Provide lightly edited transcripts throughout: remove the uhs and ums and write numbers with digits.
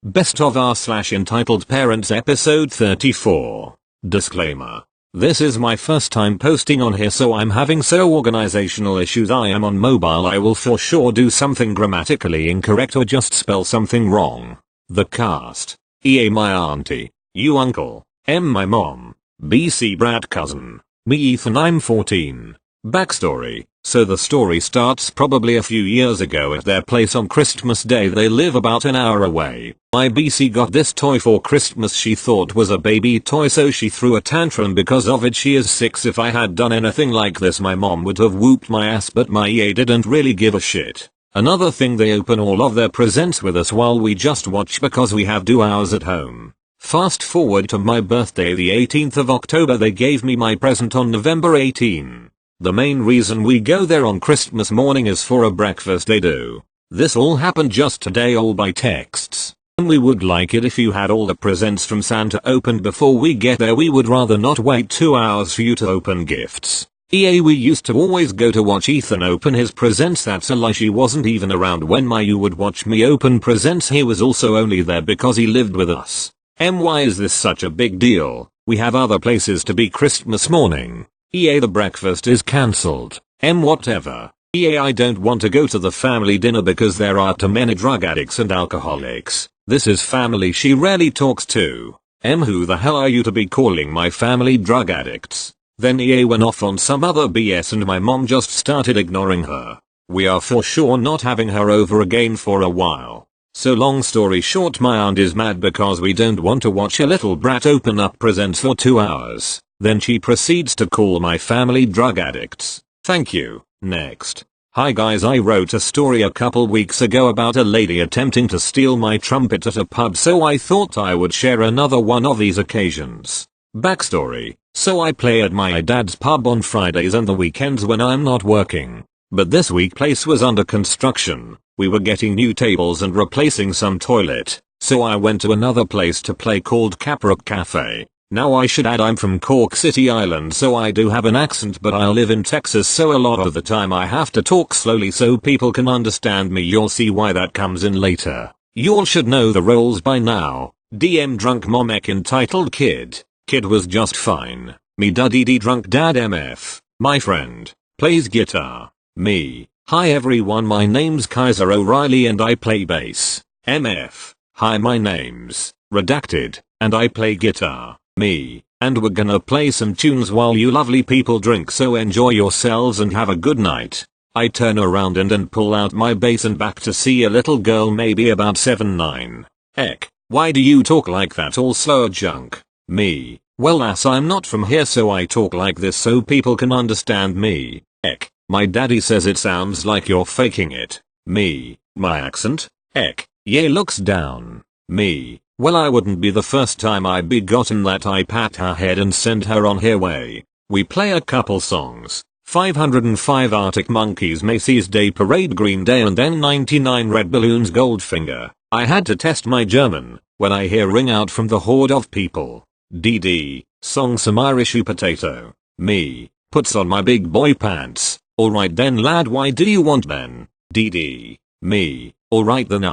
Best of r/entitled parents episode 34. Disclaimer. This is my first time posting on here, so I'm having organizational issues. I am on mobile. I will for sure do something grammatically incorrect or just spell something wrong. The cast: EA my auntie, you uncle, M my mom, BC Brad cousin, me Ethan I'm 14. Backstory: so the story starts probably a few years ago at their place on Christmas Day. They live about an hour away. My BC got this toy for Christmas. She thought was a baby toy, so she threw a tantrum because of it. She is 6. If I had done anything like this, my mom would have whooped my ass, but my EA didn't really give a shit. Another thing, they open all of their presents with us while we just watch because we have 2 hours at home. Fast forward to my birthday, the 18th of October. They gave me my present on November 18. The main reason we go there on Christmas morning is for a breakfast they do. This all happened just today, all by texts. And we would like it if you had all the presents from Santa opened before we get there. We would rather not wait 2 hours for you to open gifts. EA, we used to always go to watch Ethan open his presents. That's a lie. She wasn't even around when you would watch me open presents. He was also only there because he lived with us. Why is this such a big deal? We have other places to be Christmas morning. EA, the breakfast is cancelled. Whatever. EA, I don't want to go to the family dinner because there are too many drug addicts and alcoholics. This is family she rarely talks to. Who the hell are you to be calling my family drug addicts? Then EA went off on some other BS and my mom just started ignoring her. We are for sure not having her over again for a while. So long story short, my aunt is mad because we don't want to watch a little brat open up presents for 2 hours. Then she proceeds to call my family drug addicts. Thank you. Next. Hi guys, I wrote a story a couple weeks ago about a lady attempting to steal my trumpet at a pub, so I thought I would share another one of these occasions. Backstory: so I play at my dad's pub on Fridays and the weekends when I'm not working. But this week place was under construction. We were getting new tables and replacing some toilet, so I went to another place to play called Caprock Cafe. Now I should add I'm from Cork City Island, so I do have an accent, but I live in Texas, so a lot of the time I have to talk slowly so people can understand me. You'll see why that comes in later. Y'all should know the roles by now. DM drunk mom, entitled kid. Kid was just fine. Me duddy drunk dad. MF. My friend. Plays guitar. Me. Hi everyone, my name's Kaiser O'Reilly and I play bass. MF. Hi, my name's Redacted and I play guitar. Me. And we're gonna play some tunes while you lovely people drink, so enjoy yourselves and have a good night. I turn around and pull out my bass and back to see a little girl maybe about 7-9. Why do you talk like that, all slow junk? Me. Well ass, I'm not from here, so I talk like this so people can understand me. My daddy says it sounds like you're faking it. Me. My accent? Yeah, looks down. Me. Well, I wouldn't be the first time I'd be gotten that. I pat her head and send her on her way. We play a couple songs. 505 Arctic Monkeys, Macy's Day Parade, Green Day and N99 Red Balloons, Goldfinger. I had to test my German when I hear ring out from the horde of people. DD, song some Irishy potato. Me, puts on my big boy pants. Alright then lad, why do you want then? DD, me, alright then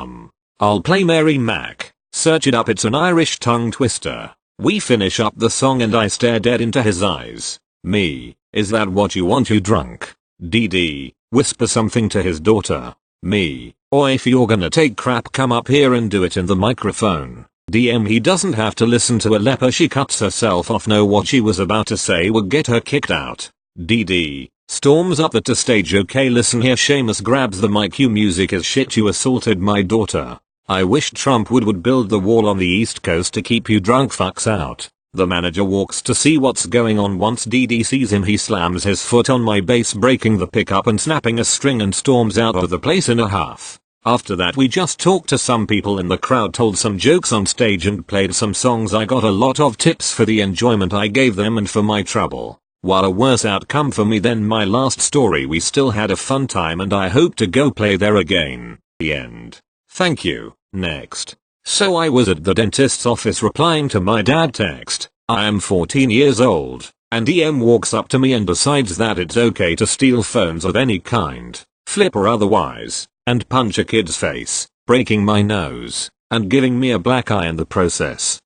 I'll play Mary Mac. Search it up, it's an Irish tongue twister. We finish up the song and I stare dead into his eyes. Me, is that what you want, you drunk? DD, whisper something to his daughter. Me, or if you're gonna take crap come up here and do it in the microphone. DM, he doesn't have to listen to a leper, she cuts herself off. Know what she was about to say would get her kicked out. DD, storms up the stage. Okay, listen here, Seamus grabs the mic. You music is shit, you assaulted my daughter. I wish Trump would build the wall on the East Coast to keep you drunk fucks out. The manager walks to see what's going on. Once DD sees him, he slams his foot on my bass, breaking the pickup and snapping a string, and storms out of the place in a huff. After that we just talked to some people in the crowd, told some jokes on stage and played some songs. I got a lot of tips for the enjoyment I gave them and for my trouble. While a worse outcome for me than my last story, we still had a fun time and I hope to go play there again. The end. Thank you. Next. So I was at the dentist's office replying to my dad text. I am 14 years old, and EM walks up to me and decides that it's okay to steal phones of any kind, flip or otherwise, and punch a kid's face, breaking my nose. and giving me a black eye in the process.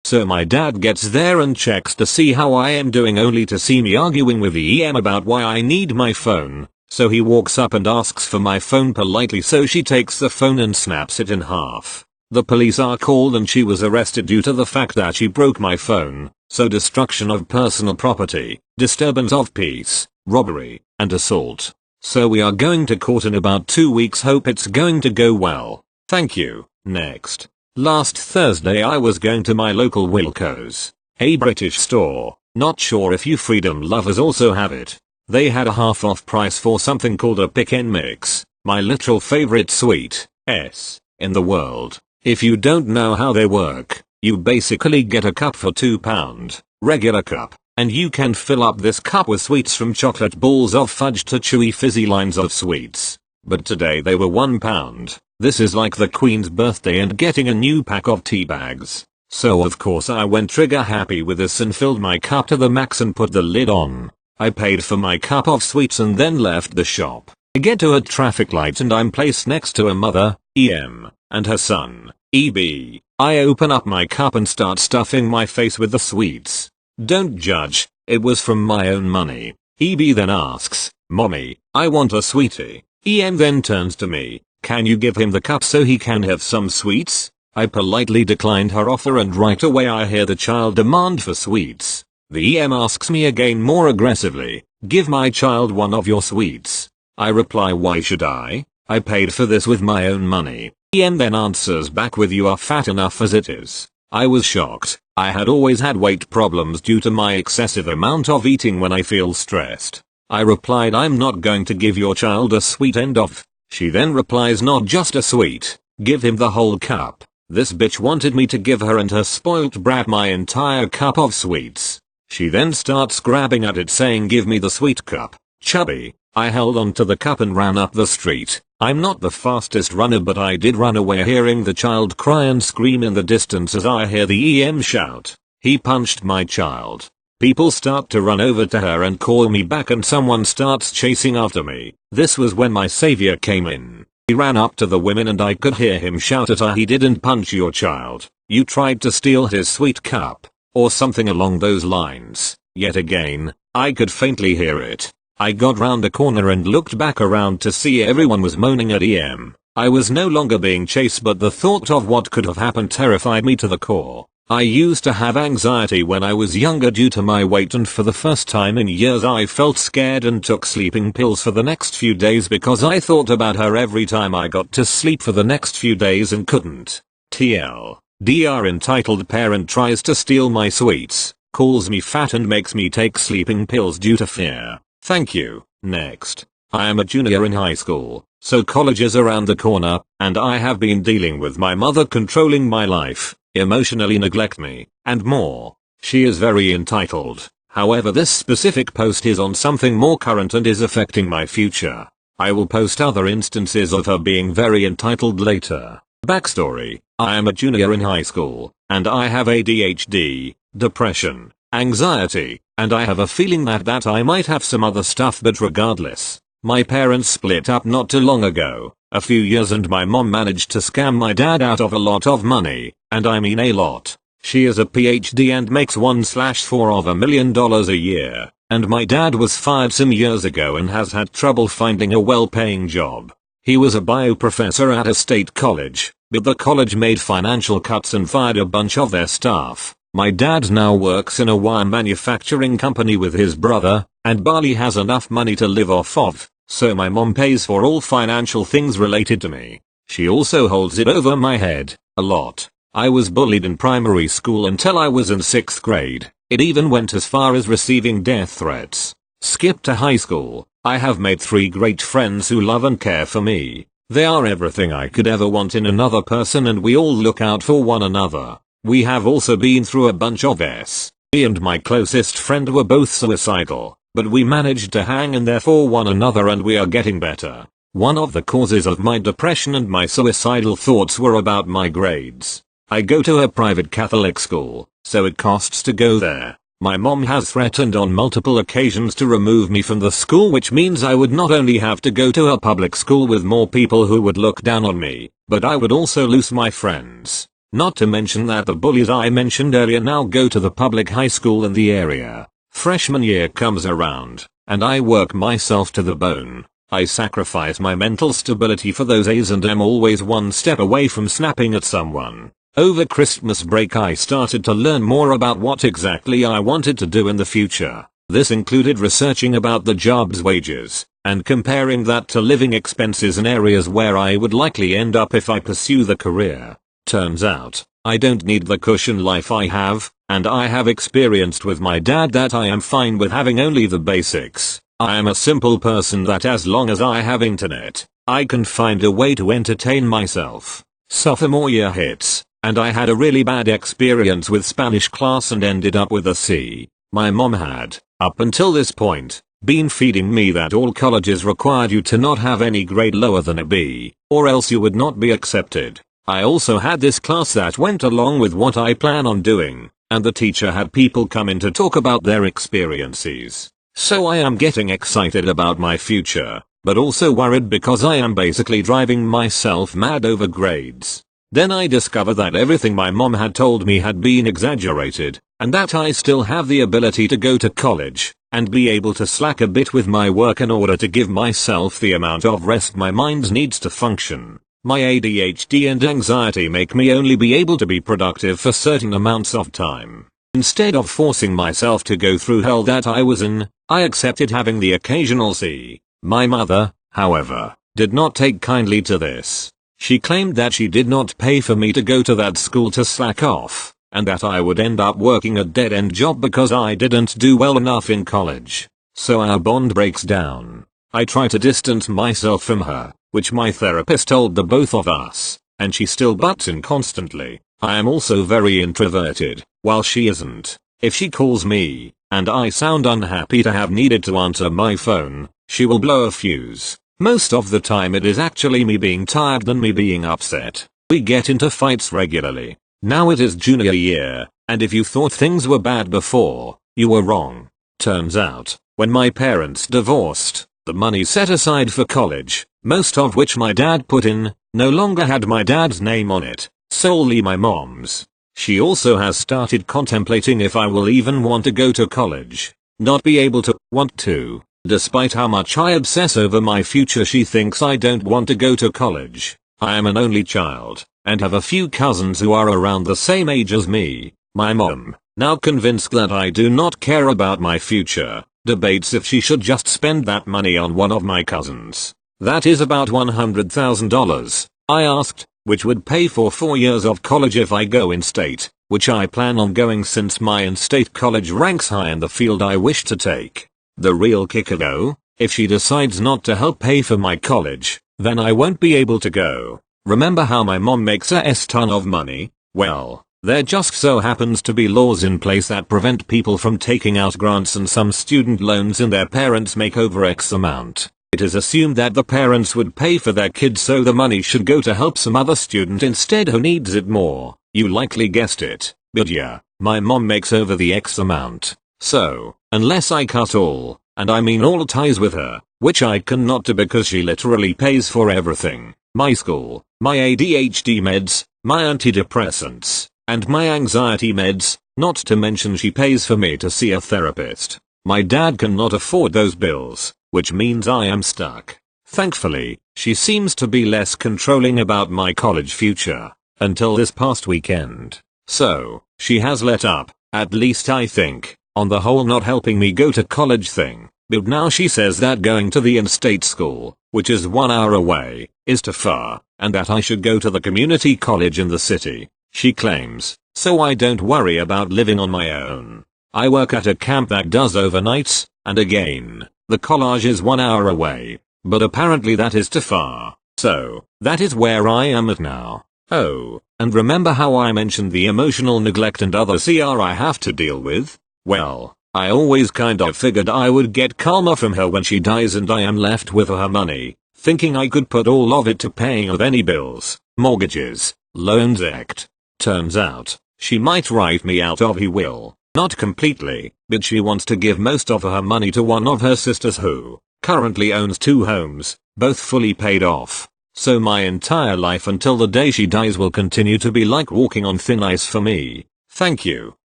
So my dad gets there and checks to see how I am doing, only to see me arguing with the EM about why I need my phone. So he walks up and asks for my phone politely, so she takes the phone and snaps it in half. The police are called and she was arrested due to the fact that she broke my phone. So destruction of personal property, disturbance of peace, robbery, and assault. So we are going to court in about 2 weeks, hope it's going to go well. Thank you. Next. Last Thursday I was going to my local Wilko's, a British store. Not sure if you freedom lovers also have it. They had a half off price for something called a pick and mix, my literal favorite sweet in the world. If you don't know how they work, you basically get a cup for £2, regular cup, and you can fill up this cup with sweets from chocolate balls of fudge to chewy fizzy lines of sweets. But today they were £1. This is like the Queen's birthday and getting a new pack of tea bags. So of course I went trigger happy with this and filled my cup to the max and put the lid on. I paid for my cup of sweets and then left the shop. I get to a traffic light and I'm placed next to a mother, EM, and her son, EB. I open up my cup and start stuffing my face with the sweets. Don't judge, it was from my own money. EB then asks, "Mommy, I want a sweetie." EM then turns to me, "Can you give him the cup so he can have some sweets?" I politely declined her offer and right away I hear the child demand for sweets. The EM asks me again more aggressively, "Give my child one of your sweets." I reply, "Why should I? I paid for this with my own money." EM then answers back with, "You are fat enough as it is." I was shocked. I had always had weight problems due to my excessive amount of eating when I feel stressed. I replied, "I'm not going to give your child a sweet end off." She then replies, "Not just a sweet, give him the whole cup." This bitch wanted me to give her and her spoilt brat my entire cup of sweets. She then starts grabbing at it saying, "Give me the sweet cup, chubby." I held on to the cup and ran up the street. I'm not the fastest runner, but I did run away, hearing the child cry and scream in the distance as I hear the EM shout, "He punched my child." People start to run over to her and call me back and someone starts chasing after me. This was when my savior came in. He ran up to the women and I could hear him shout at her, "He didn't punch your child. You tried to steal his sweet cup," or something along those lines. Yet again, I could faintly hear it. I got round a corner and looked back around to see everyone was moaning at EM. I was no longer being chased, but the thought of what could have happened terrified me to the core. I used to have anxiety when I was younger due to my weight, and for the first time in years I felt scared and took sleeping pills for the next few days because I thought about her every time I got to sleep for the next few days and couldn't. TLDR entitled parent tries to steal my sweets, calls me fat and makes me take sleeping pills due to fear. Thank you. Next. I am a junior in high school, so college is around the corner, and I have been dealing with my mother controlling my life, emotionally neglect me, and more. She is very entitled. However, this specific post is on something more current and is affecting my future. I will post other instances of her being very entitled later. Backstory. I am a junior in high school, and I have ADHD, depression, anxiety, and I have a feeling that I might have some other stuff, but regardless. My parents split up not too long ago, a few years, and my mom managed to scam my dad out of a lot of money, and I mean a lot. She is a PhD and makes 1/4 of $1 million a year, and my dad was fired some years ago and has had trouble finding a well-paying job. He was a bio professor at a state college, but the college made financial cuts and fired a bunch of their staff. My dad now works in a wire manufacturing company with his brother, and barely has enough money to live off of, so my mom pays for all financial things related to me. She also holds it over my head, a lot. I was bullied in primary school until I was in 6th grade. It even went as far as receiving death threats. Skip to high school. I have made 3 great friends who love and care for me. They are everything I could ever want in another person, and we all look out for one another. We have also been through a bunch of S. Me and my closest friend were both suicidal, but we managed to hang in there for one another and we are getting better. One of the causes of my depression and my suicidal thoughts were about my grades. I go to a private Catholic school, so it costs to go there. My mom has threatened on multiple occasions to remove me from the school, which means I would not only have to go to a public school with more people who would look down on me, but I would also lose my friends. Not to mention that the bullies I mentioned earlier now go to the public high school in the area. Freshman year comes around, and I work myself to the bone. I sacrifice my mental stability for those A's and am always one step away from snapping at someone. Over Christmas break I started to learn more about what exactly I wanted to do in the future. This included researching about the job's wages, and comparing that to living expenses in areas where I would likely end up if I pursue the career. Turns out, I don't need the cushion life I have, and I have experienced with my dad that I am fine with having only the basics. I am a simple person that as long as I have internet, I can find a way to entertain myself. Sophomore year hits, and I had a really bad experience with Spanish class and ended up with a C. My mom had, up until this point, been feeding me that all colleges required you to not have any grade lower than a B, or else you would not be accepted. I also had this class that went along with what I plan on doing, and the teacher had people come in to talk about their experiences. So I am getting excited about my future, but also worried because I am basically driving myself mad over grades. Then I discover that everything my mom had told me had been exaggerated, and that I still have the ability to go to college, and be able to slack a bit with my work in order to give myself the amount of rest my mind needs to function. My ADHD and anxiety make me only be able to be productive for certain amounts of time. Instead of forcing myself to go through hell that I was in, I accepted having the occasional C. My mother, however, did not take kindly to this. She claimed that she did not pay for me to go to that school to slack off, and that I would end up working a dead-end job because I didn't do well enough in college. So our bond breaks down. I try to distance myself from her, which my therapist told the both of us, and she still butts in constantly. I am also very introverted, while she isn't. If she calls me, and I sound unhappy to have needed to answer my phone, she will blow a fuse. Most of the time it is actually me being tired than me being upset. We get into fights regularly. Now it is junior year, and if you thought things were bad before, you were wrong. Turns out, when my parents divorced, the money set aside for college, most of which my dad put in, no longer had my dad's name on it, solely my mom's. She also has started contemplating if I will even want to go to college. Not be able to, want to. Despite how much I obsess over my future, she thinks I don't want to go to college. I am an only child, and have a few cousins who are around the same age as me. My mom, now convinced that I do not care about my future, debates if she should just spend that money on one of my cousins. That is about $100,000, I asked, which would pay for 4 years of college if I go in-state, which I plan on going since my in-state college ranks high in the field I wish to take. The real kicker though, if she decides not to help pay for my college, then I won't be able to go. Remember how my mom makes a ton of money? Well, there just so happens to be laws in place that prevent people from taking out grants and some student loans and their parents make over X amount. It is assumed that the parents would pay for their kids, so the money should go to help some other student instead who needs it more. You likely guessed it. But yeah, my mom makes over the X amount. So, unless I cut all, and I mean all ties with her, which I cannot do because she literally pays for everything, my school, my ADHD meds, my antidepressants, and my anxiety meds, not to mention she pays for me to see a therapist. My dad cannot afford those bills, which means I am stuck. Thankfully, she seems to be less controlling about my college future, until this past weekend. So, she has let up, at least I think, on the whole not helping me go to college thing, but now she says that going to the in-state school, which is 1 hour away, is too far, and that I should go to the community college in the city, she claims, so I don't worry about living on my own. I work at a camp that does overnights, and again, the college is 1 hour away, but apparently that is too far, so, that is where I am at now. Oh, and remember how I mentioned the emotional neglect and other CR I have to deal with? Well, I always kind of figured I would get karma from her when she dies and I am left with her money, thinking I could put all of it to paying of any bills, mortgages, loans etc. Turns out, she might write me out of her will, Not completely, but she wants to give most of her money to one of her sisters who currently owns 2 homes, both fully paid off. So my entire life until the day she dies will continue to be like walking on thin ice for me. Thank you.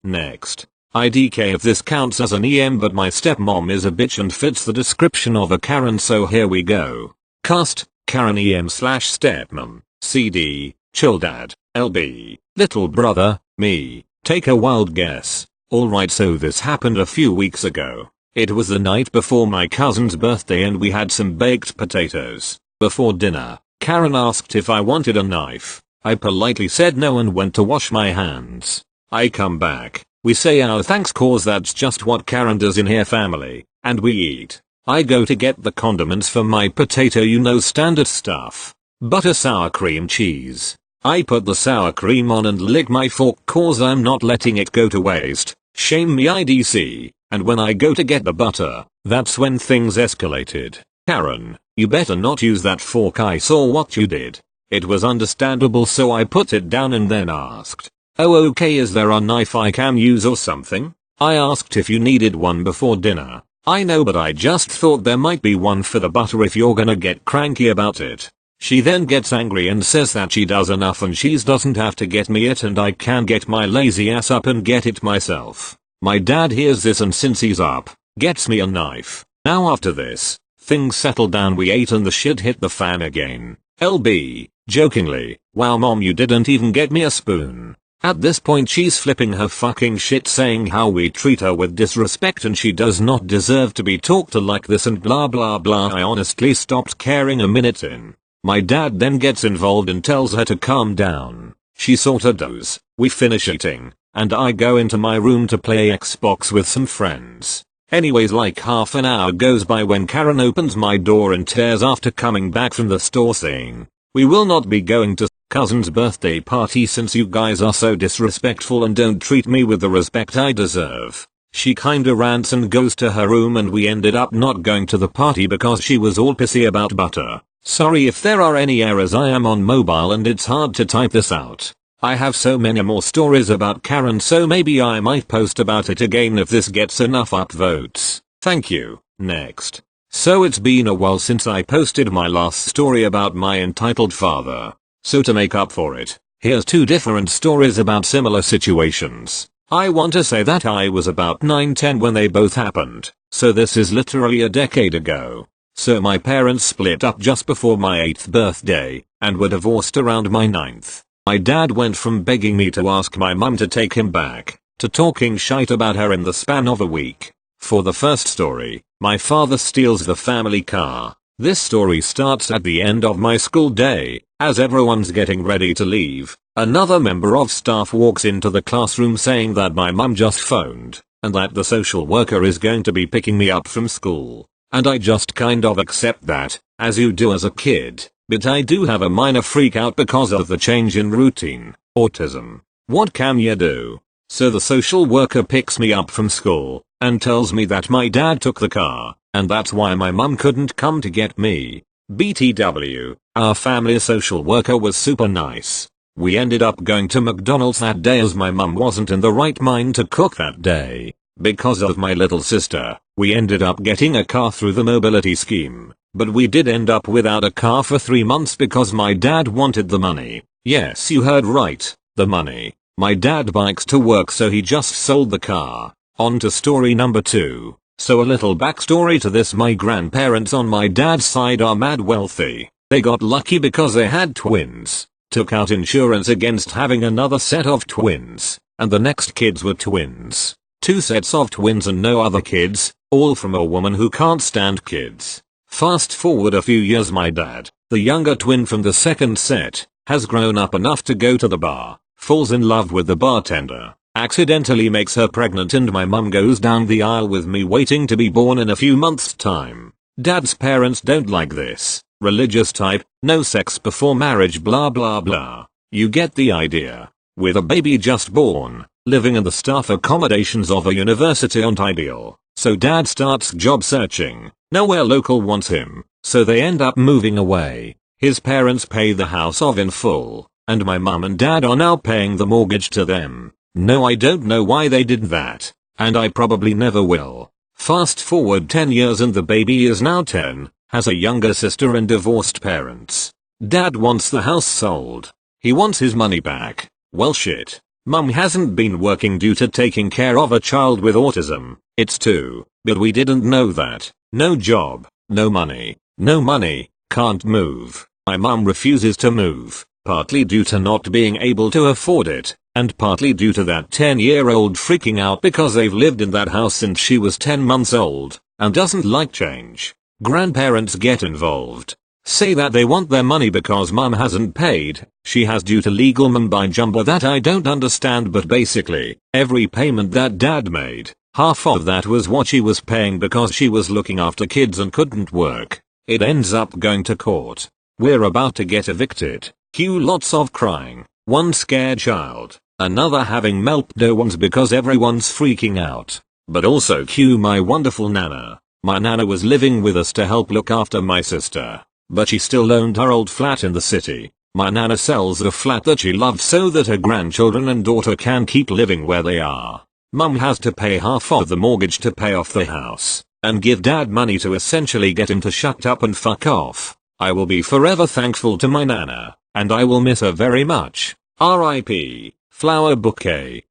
Next. IDK if this counts as an EM, but my stepmom is a bitch and fits the description of a Karen, so here we go. Cast, Karen EM/stepmom, CD, chill dad, LB, little brother, me. Take a wild guess. Alright, so this happened a few weeks ago. It was the night before my cousin's birthday and we had some baked potatoes. Before dinner, Karen asked if I wanted a knife. I politely said no and went to wash my hands. I come back. We say our thanks cause that's just what Karen does in her family, and we eat. I go to get the condiments for my potato, you know, standard stuff. Butter, sour cream, cheese. I put the sour cream on and lick my fork cause I'm not letting it go to waste. Shame me IDC. And when I go to get the butter, that's when things escalated. Karen, you better not use that fork, I saw what you did. It was understandable, so I put it down and then asked, oh okay, is there a knife I can use or something? I asked if you needed one before dinner. I know, but I just thought there might be one for the butter if you're gonna get cranky about it. She then gets angry and says that she does enough and she doesn't have to get me it and I can get my lazy ass up and get it myself. My dad hears this and since he's up, gets me a knife. Now after this, things settled down, we ate and the shit hit the fan again. LB, jokingly, wow mom, you didn't even get me a spoon. At this point she's flipping her fucking shit, saying how we treat her with disrespect and she does not deserve to be talked to like this and blah blah blah. I honestly stopped caring a minute in. My dad then gets involved and tells her to calm down. She sorta does. We finish eating, and I go into my room to play Xbox with some friends. Anyways, like half an hour goes by when Karen opens my door and tears after coming back from the store saying, we will not be going to cousin's birthday party since you guys are so disrespectful and don't treat me with the respect I deserve. She kinda rants and goes to her room and we ended up not going to the party because she was all pissy about butter. Sorry if there are any errors, I am on mobile and it's hard to type this out. I have so many more stories about Karen, so maybe I might post about it again if this gets enough upvotes. Thank you. Next. So it's been a while since I posted my last story about my entitled father. So to make up for it, here's 2 different stories about similar situations. I want to say that I was about 9-10 when they both happened, so this is literally a decade ago. So my parents split up just before my 8th birthday, and were divorced around my 9th. My dad went from begging me to ask my mum to take him back, to talking shite about her in the span of a week. For the first story, my father steals the family car. This story starts at the end of my school day. As everyone's getting ready to leave, another member of staff walks into the classroom saying that my mum just phoned, and that the social worker is going to be picking me up from school. And I just kind of accept that, as you do as a kid, but I do have a minor freak out because of the change in routine. Autism. What can you do? So the social worker picks me up from school, and tells me that my dad took the car, and that's why my mum couldn't come to get me. BTW, our family social worker was super nice. We ended up going to McDonald's that day as my mum wasn't in the right mind to cook that day. Because of my little sister, we ended up getting a car through the mobility scheme, but we did end up without a car for 3 months because my dad wanted the money. Yes, you heard right, the money. My dad bikes to work, so he just sold the car. On to story number 2. So a little backstory to this: my grandparents on my dad's side are mad wealthy. They got lucky because they had twins, took out insurance against having another set of twins, and the next kids were twins. 2 sets of twins and no other kids, all from a woman who can't stand kids. Fast forward a few years, my dad, the younger twin from the second set, has grown up enough to go to the bar, falls in love with the bartender, accidentally makes her pregnant, and my mum goes down the aisle with me waiting to be born in a few months' time. Dad's parents don't like this. Religious type, no sex before marriage, blah blah blah. You get the idea. With a baby just born, living in the staff accommodations of a university aren't ideal, so dad starts job searching. Nowhere local wants him, so they end up moving away. His parents pay the house off in full, and my mum and dad are now paying the mortgage to them. No, I don't know why they did that. And I probably never will. Fast forward 10 years and the baby is now 10, has a younger sister and divorced parents. Dad wants the house sold. He wants his money back. Well shit. Mum hasn't been working due to taking care of a child with autism. It's 2. But we didn't know that. No job. No money. No money. Can't move. My mum refuses to move. Partly due to not being able to afford it. And partly due to that 10-year-old freaking out because they've lived in that house since she was 10 months old. And doesn't like change. Grandparents get involved. Say that they want their money because mum hasn't paid. She has due to legal mumbo jumbo that I don't understand, but basically, every payment that dad made, half of that was what she was paying because she was looking after kids and couldn't work. It ends up going to court. We're about to get evicted. Cue lots of crying. One scared child. Another having meltdowns because everyone's freaking out. But also cue my wonderful nana. My nana was living with us to help look after my sister. But she still owned her old flat in the city. My nana sells the flat that she loved so that her grandchildren and daughter can keep living where they are. Mum has to pay half of the mortgage to pay off the house, and give dad money to essentially get him to shut up and fuck off. I will be forever thankful to my nana, and I will miss her very much. R.I.P. Flower bouquet.